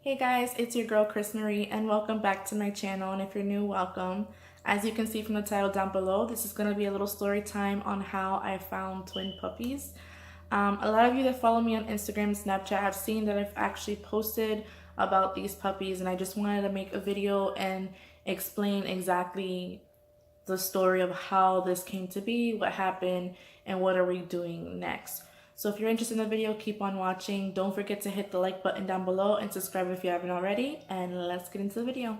Hey guys, it's your girl Chris Marie and welcome back to my channel, and if you're new, welcome. As you can see from the title down below, this is going to be a little story time on how I found twin puppies. A lot of you that follow me on Instagram and Snapchat have seen that I've actually posted about these puppies, and I just wanted to make a video and explain exactly the story of how this came to be, what happened, and what are we doing next. So if you're interested in the video, keep on watching. Don't forget to hit the like button down below and subscribe if you haven't already. And let's get into the video.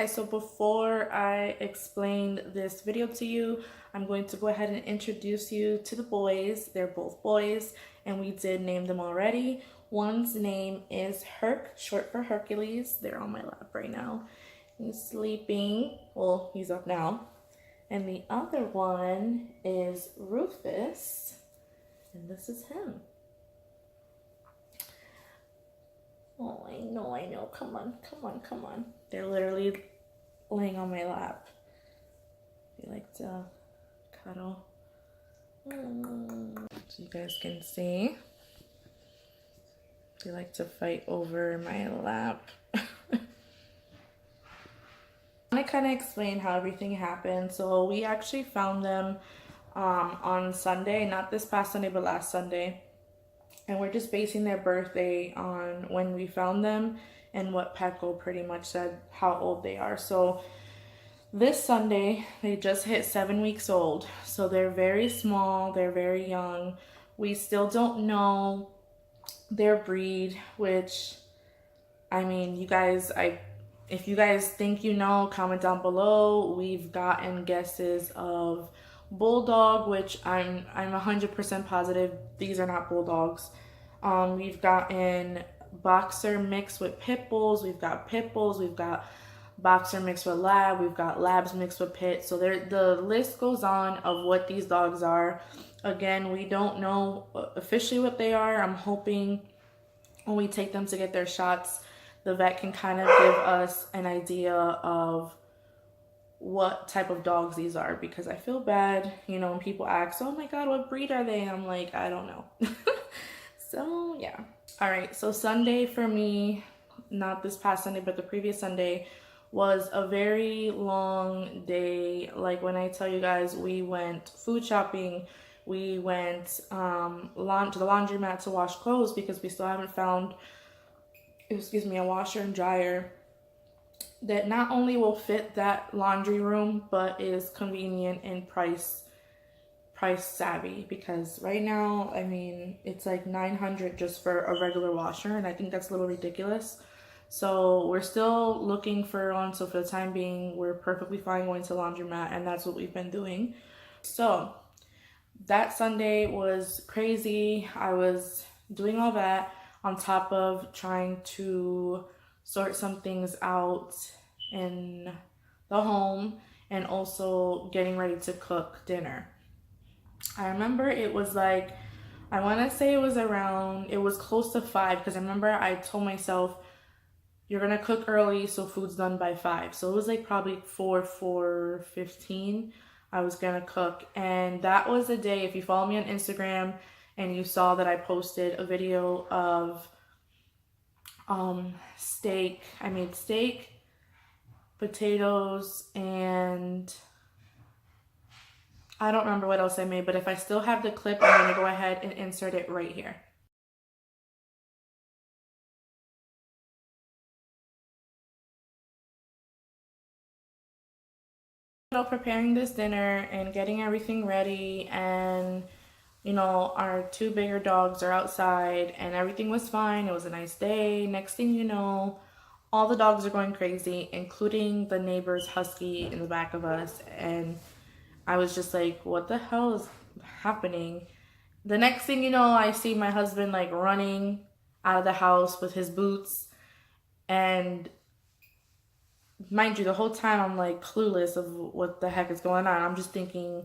So before I explain this video to you, I'm going to go ahead and introduce you to the boys. They're both boys, and we did name them already. One's name is Herc, short for Hercules. They're on my lap right now. He's sleeping. Well, he's up now. And the other one is Rufus, and this is him. Oh, I know. Come on. They're literally laying on my lap. They like to cuddle. So you guys can see. They like to fight over my lap. I kind of explain how everything happened. So we actually found them on Sunday, not this past Sunday, but last Sunday. And we're just basing their birthday on when we found them and what Petco pretty much said how old they are. So this Sunday, they just hit 7 weeks old. So they're very small, they're very young. We still don't know their breed, which, I mean, you guys, if you guys think you know, comment down below. We've gotten guesses of bulldog, which I'm 100% positive these are not bulldogs. We've gotten boxer mixed with pit bulls. We've got pit bulls. We've got boxer mixed with lab. We've got labs mixed with pit. So the list goes on of what these dogs are. Again, we don't know officially what they are. I'm hoping when we take them to get their shots, the vet can kind of give us an idea of what type of dogs these are, because I feel bad, you know, when people ask, oh my god, what breed are they? And I'm like, I don't know. So yeah. All right, so Sunday for me, not this past Sunday, but the previous Sunday, was a very long day. Like when I tell you guys, we went food shopping, we went to the laundromat to wash clothes because we still haven't found, a washer and dryer that not only will fit that laundry room, but is convenient and price savvy, because right now, I mean, it's like $900 just for a regular washer, and I think that's a little ridiculous. So we're still looking for one. So for the time being, we're perfectly fine going to the laundromat, and that's what we've been doing. So that Sunday was crazy. I was doing all that on top of trying to sort some things out in the home and also getting ready to cook dinner. I remember it was like, I want to say it was close to 5, because I remember I told myself, you're going to cook early so food's done by 5. So it was like probably 4:15 I was going to cook. And that was the day, if you follow me on Instagram and you saw that I posted a video of steak. I made steak, potatoes, and I don't remember what else I made, but if I still have the clip, I'm going to go ahead and insert it right here. Preparing this dinner and getting everything ready, and you know, our 2 bigger dogs are outside and everything was fine. It was a nice day. Next thing you know, all the dogs are going crazy, including the neighbor's husky in the back of us. And I was just like, what the hell is happening? The next thing you know, I see my husband like running out of the house with his boots. And mind you, the whole time I'm like clueless of what the heck is going on. I'm just thinking,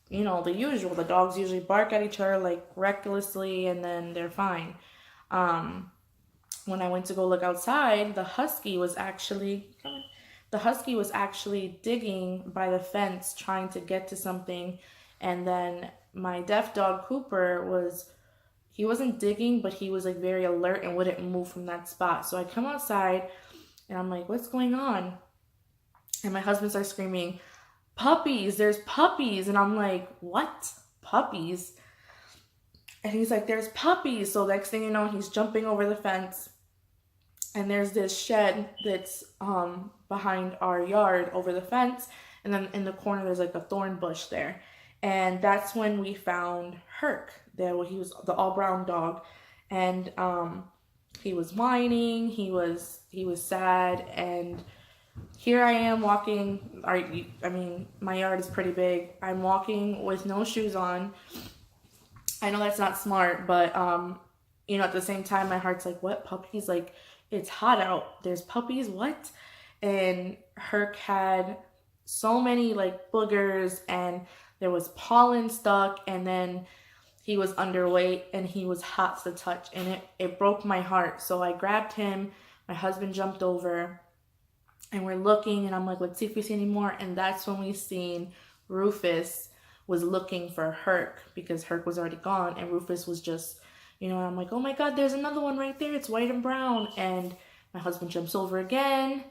the usual. The dogs usually bark at each other like recklessly and then they're fine. Um, when I went to go look outside, the husky was actually digging by the fence trying to get to something. And then my deaf dog Cooper he wasn't digging, but he was like very alert and wouldn't move from that spot. So I come outside and I'm like, what's going on? And my husband starts screaming, puppies, there's puppies. And I'm like, what? Puppies? And he's like, there's puppies. So next thing you know, he's jumping over the fence. And there's this shed that's behind our yard over the fence. And then in the corner, there's like a thorn bush there. And that's when we found Herc. He was the all brown dog. And he was whining. He was sad. And here I am walking. My yard is pretty big. I'm walking with no shoes on. I know that's not smart, but at the same time, my heart's like, what, puppies? Like, it's hot out. There's puppies, what? And Herc had so many like boogers, and there was pollen stuck, and then he was underweight and he was hot to the touch, and it broke my heart. So I grabbed him, my husband jumped over, and we're looking, and I'm like, let's see if we see any more. And that's when we seen Rufus was looking for Herc, because Herc was already gone, and Rufus was just, and I'm like, oh my God, there's another one right there. It's white and brown. And my husband jumps over again,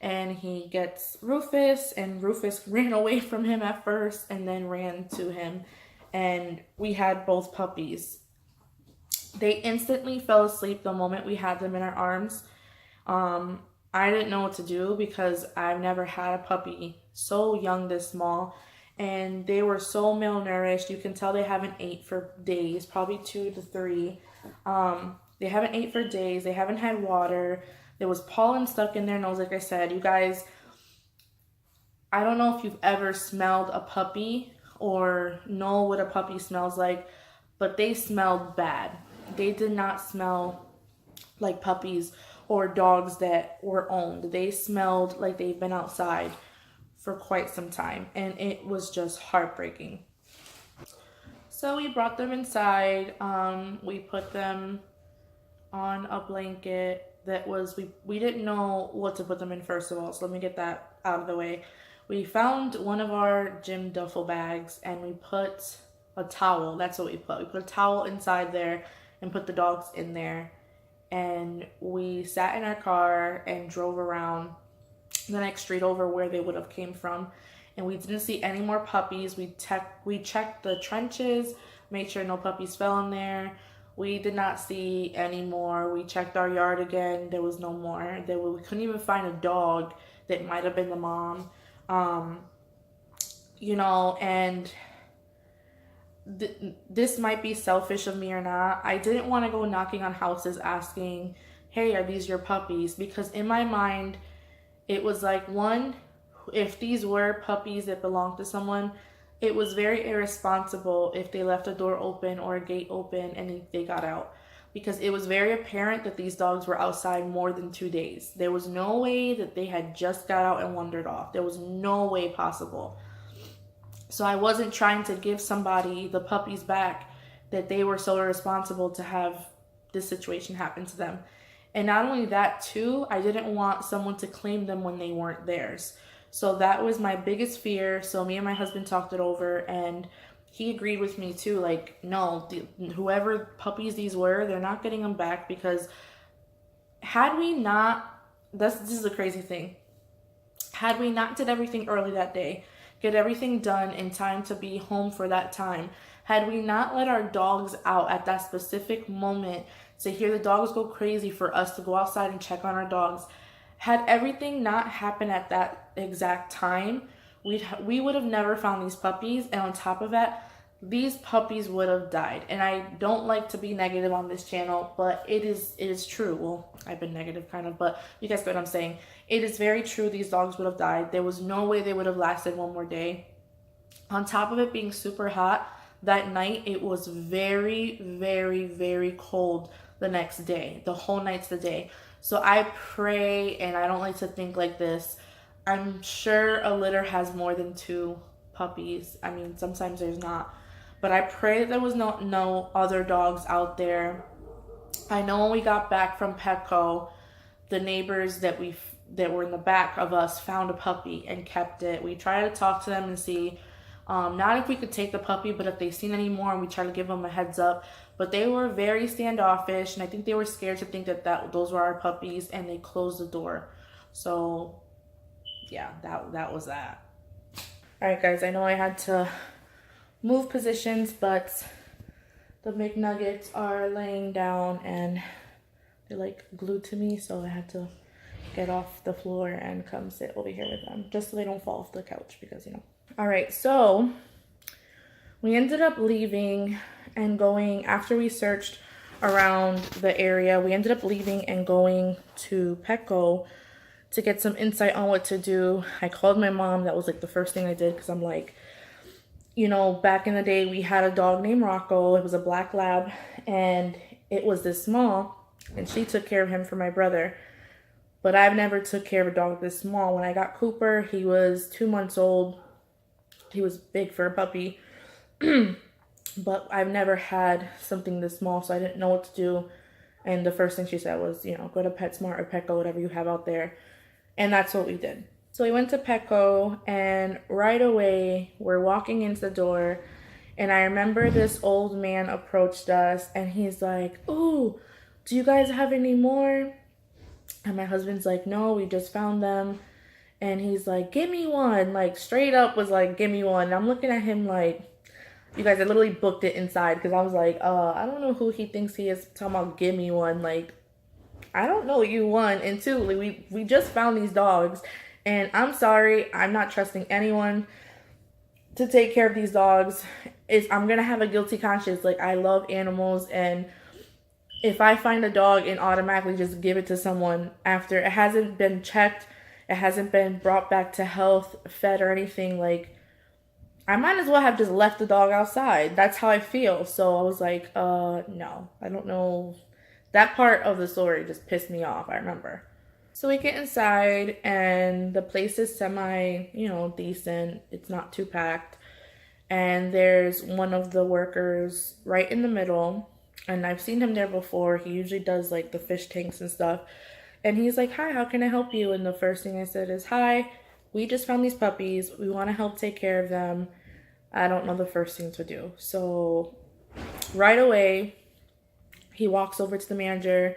and he gets Rufus, and Rufus ran away from him at first and then ran to him. And we had both puppies. They instantly fell asleep the moment we had them in our arms. I didn't know what to do because I've never had a puppy so young, this small. And they were so malnourished. You can tell they haven't ate for days, probably 2 to 3. They haven't ate for days. They haven't had water. There was pollen stuck in their nose, like I said. You guys, I don't know if you've ever smelled a puppy or know what a puppy smells like, but they smelled bad. They did not smell like puppies or dogs that were owned. They smelled like they've been outside for quite some time, and it was just heartbreaking. So we brought them inside. We put them on a blanket that was, we didn't know what to put them in, first of all, so let me get that out of the way. We found one of our gym duffel bags, and we put a towel. That's what we put. We put a towel inside there and put the dogs in there, and we sat in our car and drove around the next street over where they would have came from, and we didn't see any more puppies. We checked the trenches, made sure no puppies fell in there. We did not see any more. We checked our yard again. There was no more. We couldn't even find a dog that might have been the mom. And this might be selfish of me or not. I didn't want to go knocking on houses asking, hey, are these your puppies? Because in my mind, it was like, one, if these were puppies that belonged to someone, it was very irresponsible if they left a door open or a gate open and they got out. Because it was very apparent that these dogs were outside more than 2 days. There was no way that they had just got out and wandered off. There was no way possible. So I wasn't trying to give somebody the puppies back that they were so irresponsible to have this situation happen to them. And not only that, too, I didn't want someone to claim them when they weren't theirs. So that was my biggest fear. So me and my husband talked it over, and he agreed with me too. Like, no, whoever puppies these were, they're not getting them back, because had we not, this is a crazy thing. Had we not did everything early that day, get everything done in time to be home for that time, had we not let our dogs out at that specific moment to hear the dogs go crazy for us to go outside and check on our dogs, had everything not happened at that exact time, we would have never found these puppies. And on top of that, these puppies would have died. And I don't like to be negative on this channel, but it is true. Well, I've been negative kind of, but you guys get what I'm saying. It is very true. These dogs would have died. There was no way they would have lasted one more day. On top of it being super hot, that night it was very, very, very cold the next day. The whole night's the day. So I pray, and I don't like to think like this. I'm sure a litter has more than two puppies. I mean, sometimes there's not. But I pray that there was no other dogs out there. I know when we got back from Petco, the neighbors that were in the back of us found a puppy and kept it. We tried to talk to them and see, not if we could take the puppy, but if they've seen any more, and we tried to give them a heads up. But they were very standoffish, and I think they were scared to think that those were our puppies, and they closed the door. So yeah, that was that. All right, guys, I know I had to move positions, but the McNuggets are laying down and they're like glued to me, so I had to get off the floor and come sit over here with them just so they don't fall off the couch, because all right, so we ended up leaving and going, after we searched around the area, we ended up leaving and going to Petco to get some insight on what to do. I called my mom. That was like the first thing I did, because I'm like, back in the day, we had a dog named Rocco. It was a black lab, and it was this small, and she took care of him for my brother. But I've never took care of a dog this small. When I got Cooper, he was 2 months old. He was big for a puppy. But I've never had something this small, so I didn't know what to do. And the first thing she said was, go to PetSmart or Petco, whatever you have out there. And that's what we did. So we went to Petco, and right away, we're walking into the door, and I remember this old man approached us, and he's like, "Ooh, do you guys have any more?" And my husband's like, "No, we just found them." And he's like, "Give me one." Like, straight up was like, "Give me one." And I'm looking at him like, you guys, I literally booked it inside, because I was like, I don't know who he thinks he is talking about give me one. Like, I don't know you, one. And two, like, we just found these dogs. And I'm sorry, I'm not trusting anyone to take care of these dogs. I'm going to have a guilty conscience. Like, I love animals, and if I find a dog and automatically just give it to someone after it hasn't been checked, it hasn't been brought back to health, fed or anything, like, I might as well have just left the dog outside. That's how I feel. So I was like, no, I don't know. That part of the story just pissed me off, I remember. So we get inside, and the place is semi, decent. It's not too packed. And there's one of the workers right in the middle. And I've seen him there before. He usually does like the fish tanks and stuff. And he's like, "Hi, how can I help you?" And the first thing I said is, "Hi, we just found these puppies. We want to help take care of them. I don't know the first thing to do." So right away, he walks over to the manager,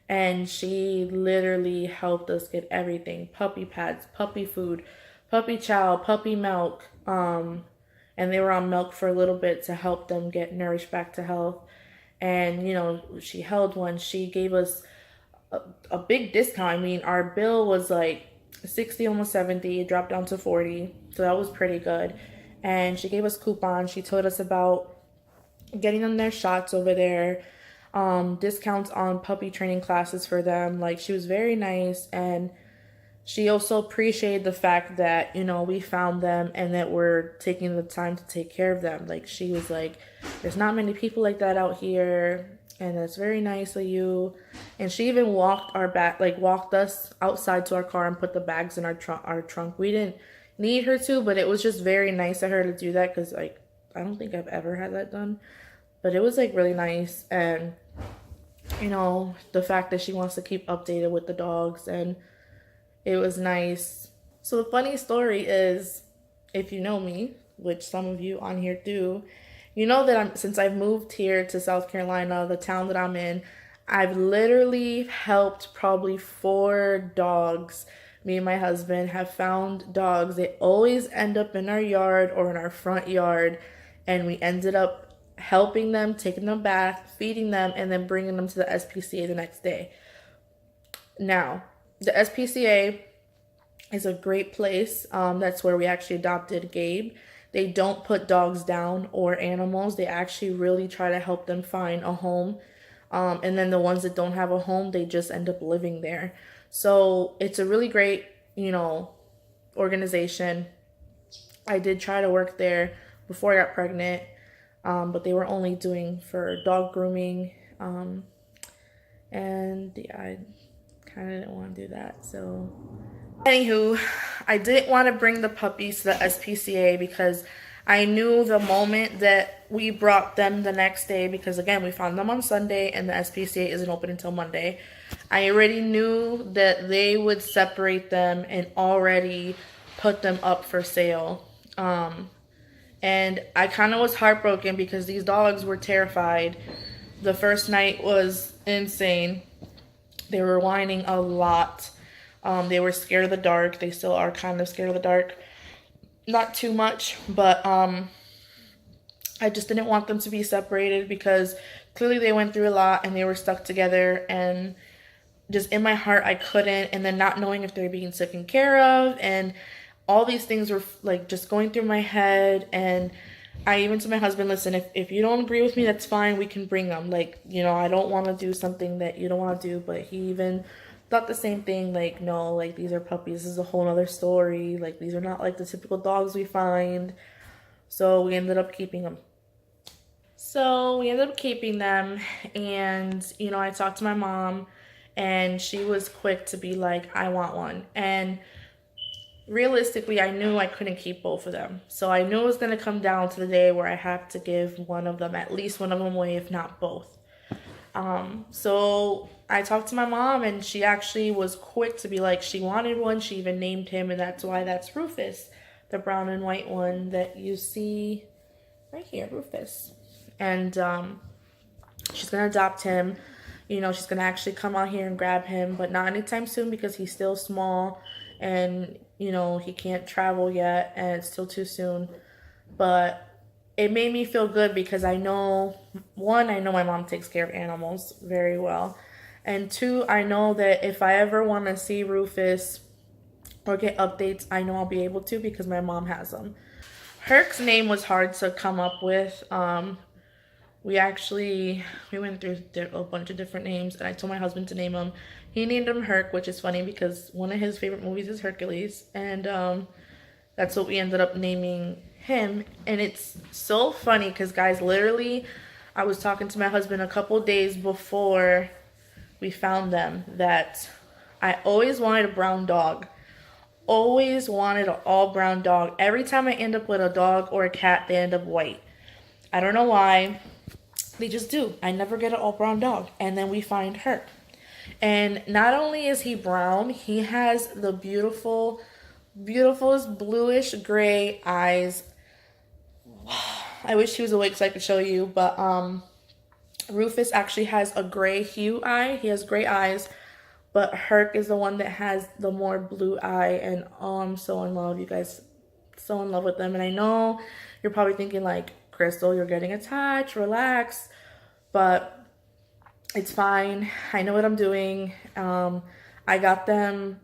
and she literally helped us get everything. Puppy pads, puppy food, puppy chow, puppy milk. And they were on milk for a little bit to help them get nourished back to health. And, she held one. She gave us a big discount. I mean, our bill was like 60, almost 70. It dropped down to 40. So that was pretty good. And she gave us coupons. She told us about getting them their shots over there. Discounts on puppy training classes for them. Like, she was very nice, and she also appreciated the fact that, we found them and that we're taking the time to take care of them. Like, she was like, "There's not many people like that out here, and that's very nice of you." And she even walked us outside to our car and put the bags in our trunk. We didn't need her to, but it was just very nice of her to do that, because like, I don't think I've ever had that done. But it was like really nice. And the fact that she wants to keep updated with the dogs, and it was nice. So the funny story is, if you know me, which some of you on here do, that since I've moved here to South Carolina, the town that I'm in, I've literally helped probably 4 dogs. Me and my husband have found dogs. They always end up in our yard or in our front yard, and we ended up helping them, taking them back, feeding them, and then bringing them to the SPCA the next day. Now, the SPCA is a great place. That's where we actually adopted Gabe. They don't put dogs down or animals. They actually really try to help them find a home. And then the ones that don't have a home, they just end up living there. So it's a really great, organization. I did try to work there before I got pregnant, but they were only doing for dog grooming. And yeah, I kind of didn't want to do that. So, anywho, I didn't want to bring the puppies to the SPCA because I knew the moment that we brought them the next day, because again, we found them on Sunday and the SPCA isn't open until Monday. I already knew that they would separate them and already put them up for sale. And I kind of was heartbroken because these dogs were terrified. The first night was insane. They were whining a lot. They were scared of the dark. They still are kind of scared of the dark. Not too much, but I just didn't want them to be separated because clearly they went through a lot and they were stuck together, and just in my heart I couldn't. And then not knowing if they're being taken care of, and all these things were like just going through my head. And I even told my husband, listen, if you don't agree with me, that's fine, we can bring them. Like, you know, I don't want to do something that you don't want to do. But he even thought the same thing, like, no, like, these are puppies, this is a whole other story, like, these are not like the typical dogs we find. So we ended up keeping them. And you know, I talked to my mom, and she was quick to be like, I want one. And realistically, I knew I couldn't keep both of them. So I knew it was going to come down to the day where I have to give one of them, at least one of them away, if not both. So I talked to my mom, and she actually was quick to be like, she wanted one. She even named him, and that's why that's Rufus, the brown and white one that you see right here, Rufus. And she's going to adopt him. You know, she's going to actually come out here and grab him, but not anytime soon because he's still small and, you know, he can't travel yet and it's still too soon. But it made me feel good because I know, one, I know my mom takes care of animals very well. And two, I know that if I ever want to see Rufus or get updates, I know I'll be able to because my mom has them. Herc's name was hard to come up with. We went through a bunch of different names, and I told my husband to name him. He named him Herc, which is funny because one of his favorite movies is Hercules, and that's what we ended up naming him. And it's so funny because, guys, literally, I was talking to my husband a couple days before we found them that I always wanted a brown dog. Always wanted an all brown dog. Every time I end up with a dog or a cat, they end up white. I don't know why. They just do. I never get an all brown dog. And then we find her. And not only is he brown, he has the beautiful, beautifulest bluish gray eyes. I wish he was awake so I could show you. But Rufus actually has a gray hue eye. He has gray eyes. But Herc is the one that has the more blue eye. And oh, I'm so in love, you guys. So in love with them. And I know you're probably thinking like, Crystal, you're getting attached, relax. But it's fine. I know what I'm doing. I got them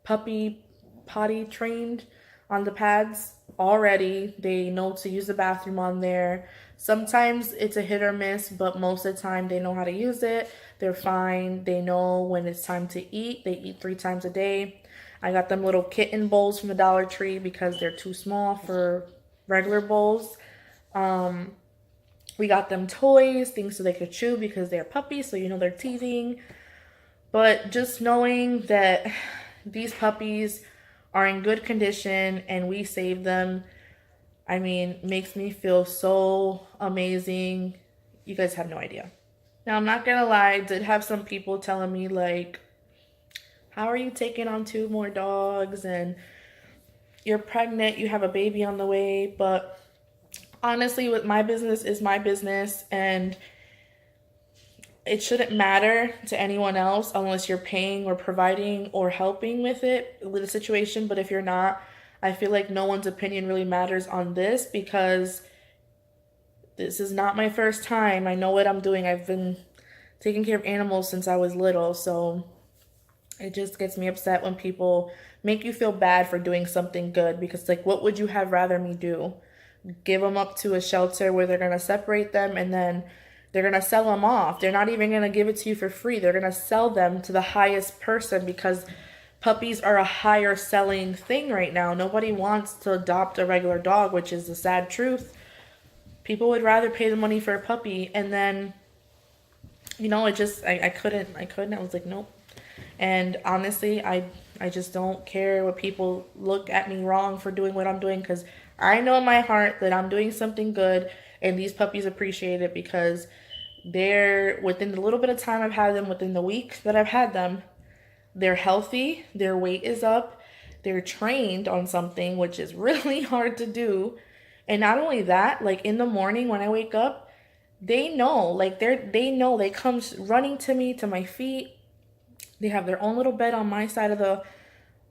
puppy potty trained on the pads already. They know to use the bathroom on there. Sometimes it's a hit or miss, but most of the time they know how to use it. They're fine. They know when it's time to eat. They eat 3 times a day. I got them little kitten bowls from the Dollar Tree because they're too small for regular bowls. We got them toys, things so they could chew because they're puppies, so you know they're teething. But just knowing that these puppies are in good condition and we saved them, I mean, makes me feel so amazing. You guys have no idea. Now, I'm not gonna lie, I did have some people telling me like, how are you taking on 2 more dogs and you're pregnant, you have a baby on the way? But honestly, with my business is my business, and it shouldn't matter to anyone else unless you're paying or providing or helping with the situation. But if you're not, I feel like no one's opinion really matters on this because this is not my first time. I know what I'm doing. I've been taking care of animals since I was little, so it just gets me upset when people make you feel bad for doing something good because, like, what would you have rather me do? Give them up to a shelter where they're going to separate them and then they're going to sell them off. They're not even going to give it to you for free. They're going to sell them to the highest person because puppies are a higher selling thing right now. Nobody wants to adopt a regular dog, which is the sad truth. People would rather pay the money for a puppy. And then, you know, it just, I couldn't. I was like, nope. And honestly, I just don't care what people look at me wrong for doing what I'm doing, because I know in my heart that I'm doing something good, and these puppies appreciate it, because they're, within the little bit of time I've had them, within the week that I've had them, they're healthy, their weight is up, they're trained on something, which is really hard to do. And not only that, like in the morning when I wake up, they know, like they know, they come running to me, to my feet. They have their own little bed on my side of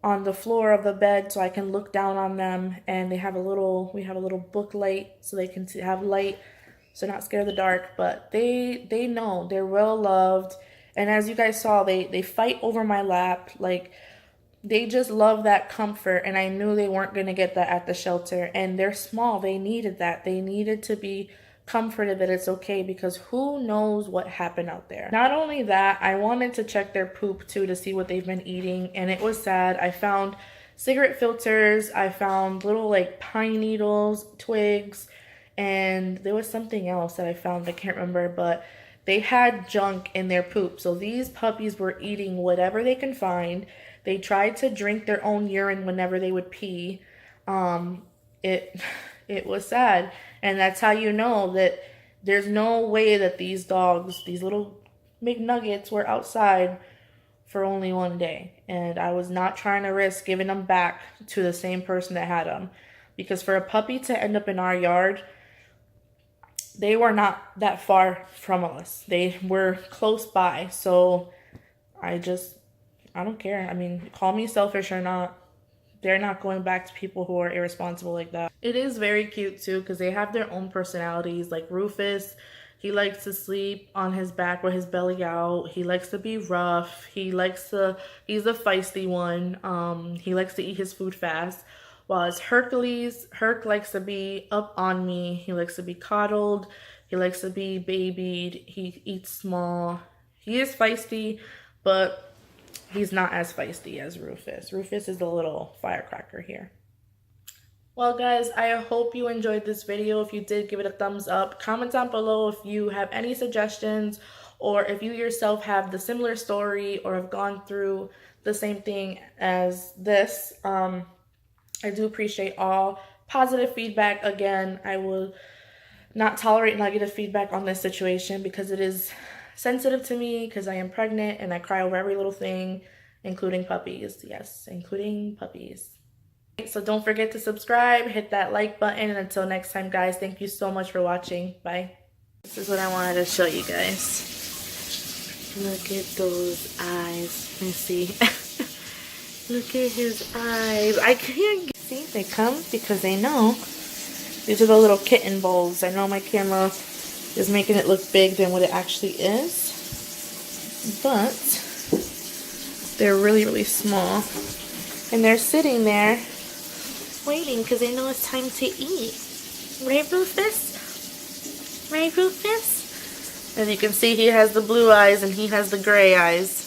on the floor of the bed, so I can look down on them. And they have we have a little book light, so they can have light, so not scared of the dark. But they know they're well loved. And as you guys saw, they fight over my lap. Like, they just love that comfort, and I knew they weren't going to get that at the shelter. And they're small. They needed that. They needed to be comforted that it's okay, because who knows what happened out there. Not only that, I wanted to check their poop too, to see what they've been eating, and it was sad. I found cigarette filters, I found little like pine needles, twigs, and there was something else that I found, I can't remember, but they had junk in their poop. So these puppies were eating whatever they can find. They tried to drink their own urine whenever they would pee. It was sad. And that's how you know that there's no way that these dogs, these little McNuggets, were outside for only one day. And I was not trying to risk giving them back to the same person that had them. Because for a puppy to end up in our yard, they were not that far from us. They were close by. So I don't care. I mean, call me selfish or not, they're not going back to people who are irresponsible like that. It is very cute too, because they have their own personalities. Like Rufus, he likes to sleep on his back with his belly out. He likes to be rough. He's the feisty one. He likes to eat his food fast. While as Herc likes to be up on me. He likes to be coddled. He likes to be babied. He eats small. He is feisty, but he's not as feisty as Rufus. Rufus is a little firecracker here. Well, guys, I hope you enjoyed this video. If you did, give it a thumbs up. Comment down below if you have any suggestions, or if you yourself have the similar story or have gone through the same thing as this. I do appreciate all positive feedback. Again, I will not tolerate negative feedback on this situation, because it is sensitive to me, because I am pregnant and I cry over every little thing, including puppies. Yes, including puppies. So don't forget to subscribe, hit that like button, and until next time, guys, thank you so much for watching. Bye. This is what I wanted to show you guys. Look at those eyes. Let me see. Look at his eyes. I can't see. They come because they know. These are the little kitten bowls. I know my camera is making it look big than what it actually is, but they're really, really small. And they're sitting there waiting because they know it's time to eat. Right, Rufus? Right, Rufus? As you can see, he has the blue eyes and he has the gray eyes.